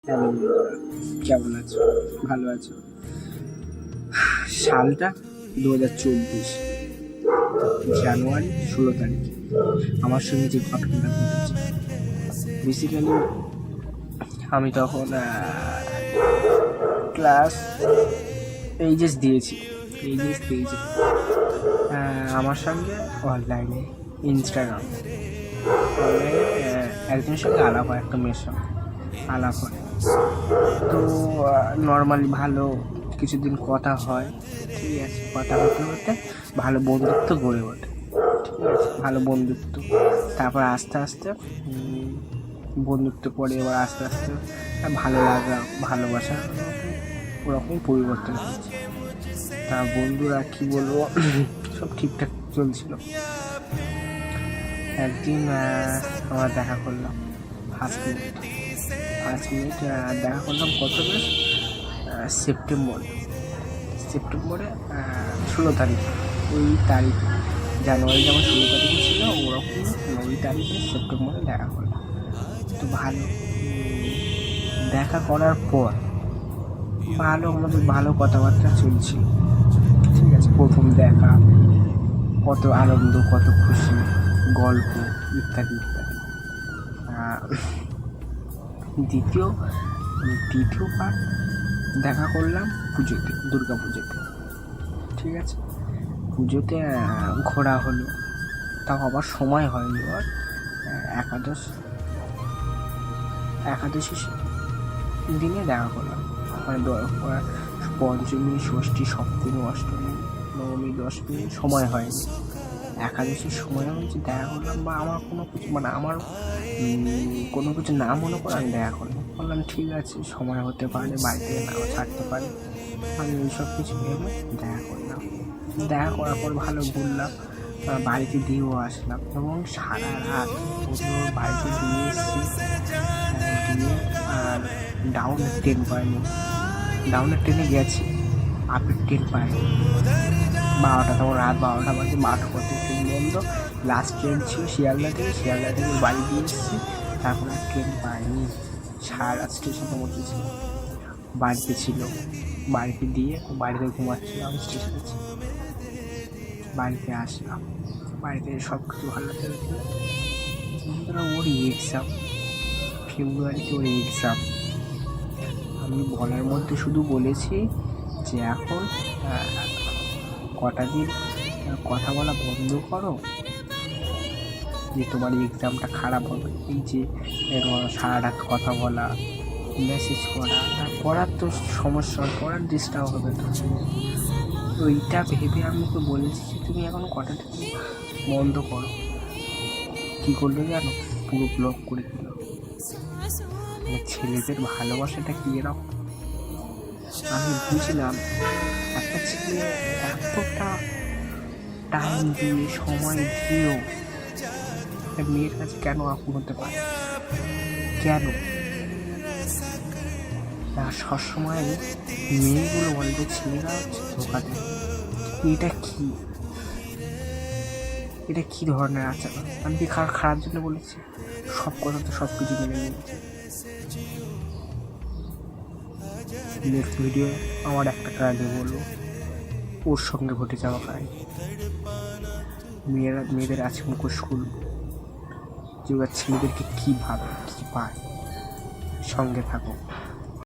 Hello বন্ধুরা, কেমন আছো? ভালো আছো? সালটা 2024 জানুয়ারি 16 তারিখ আমার সঙ্গে যে ঘটনাটা ঘটেছে, বেসিক্যালি আমি তখন ক্লাস এইচএস দিয়েছি। আমার সঙ্গে অনলাইনে অনলাইনে একজনের সঙ্গে আলাপ হয়, একটা মেয়ের সঙ্গে আলাপ হয়। তো নর্মালি ভালো কিছুদিন কথা হয়, ঠিক আছে। কথা হতে হতে ভালো বন্ধুত্ব গড়ে ওঠে, ঠিক আছে, ভালো বন্ধুত্ব। তারপর আস্তে আস্তে বন্ধুত্ব পরে এবার আস্তে আস্তে ভালো লাগা, ভালোবাসা ওরকমই পরিবর্তন হয়েছে। তা বন্ধুরা কী বলবো, সব ঠিকঠাক চলছিল। একদিন আমরা দেখা করলাম 5 মিনিট দেখা করলাম। কত বেশ সেপ্টেম্বরে 16 তারিখ, ওই তারিখ জানুয়ারি যেমন 16 তারিখে ছিল, ওরকম ওই তারিখে সেপ্টেম্বরে দেখা করলাম। তো ভালো দেখা করার পর আমাদের ভালো কথাবার্তা চলছিল, ঠিক আছে। প্রথম দেখা, কত আনন্দ, কত খুশি, গল্প ইত্যাদি ইত্যাদি। দ্বিতীয়বার দেখা করলাম দুর্গা পুজোতে, ঠিক আছে। পুজোতে ঘোরা হলো, তাও আবার সময় হয়নি। ওর একাদশী দিনে দেখা করলাম, মানে পঞ্চমী, ষষ্ঠী, সপ্তমী, অষ্টমী, নবমী, দশমী সময় হয়নি। একাদশীর সময় হয়েছে দেখা করলাম, বা আমার কোনো কিছু না মনে করে আমি দেখা করলাম। বললাম ঠিক আছে, সময় হতে পারে, বাড়িতে নাও ছাড়তে পারে, আমি এইসব কিছু ভেবে দেখা করলাম। দেখা করার পর ভালো ঘুরলাম, বাড়িতে দিয়েও আসলাম, এবং সারা রাত বাড়িতে দিয়ে এসেছি। দিয়ে আর ডাউনের ট্রেনে গেছি, আপের ট্রেন পাইনি। 12টা, তখন রাত 12টা বাজে, 12টা কত ট্রেন বন্ধ। লাস্ট ট্রেন ছিল শিয়ালদা থেকে বাড়ি দিয়ে এসেছি। তারপর আর ট্রেন পাইনি, সারা রাত স্টেশনে পৌঁছেছি। বাড়িতে দিয়ে বাড়িতে ঘুমাচ্ছিলাম, স্টেশনে ছিল। বাড়িতে আসলাম, বাড়িতে সব কিছু ভালো চলছিল। ওর এক্সাম, ফেব্রুয়ারিতে ওর এক্সাম। আমি বলার মধ্যে শুধু বলেছি যে এখন কটা দিন কথা বলা বন্ধ করো, যে তোমার এক্সামটা খারাপ হবে। এই যে সারা রাত কথা বলা, মেসেজ করা, আর পড়ার তো সমস্যা, পড়ার ডিস্টার্ব হবে। তো এইটা ভেবে আমি তো বলেছি যে তুমি এখন কটা দিন বন্ধ করো। কী করলো জানো? পুরো ব্লক করে দিল। ছেলেদের ভালোবাসাটা কি এরকম? আমি বুঝলাম একটা ছেলে এতটা টাইম দিয়ে, সময় দিয়েও মেয়ের কাছে কেন আপন হতে পারে? কেন? সবসময় মেয়েগুলো বলে যে ছেলেরা হচ্ছে ধোকা দেয়। এটা কি ধরনের আচরণ? আমি কি খারাপ জন্য বলেছি? সব কথা তো সব কিছু মেনে নিয়েছি। নেক্সট ভিডিও আমার একটা কাহিনী বলবো, ওর সঙ্গে ঘটে যাওয়া কাহিনী। মেয়েদের আছে মুখোশ খুলবো, যে ওরা ছেলেদেরকে কী ভাবে, কী পায়। সঙ্গে থাকো।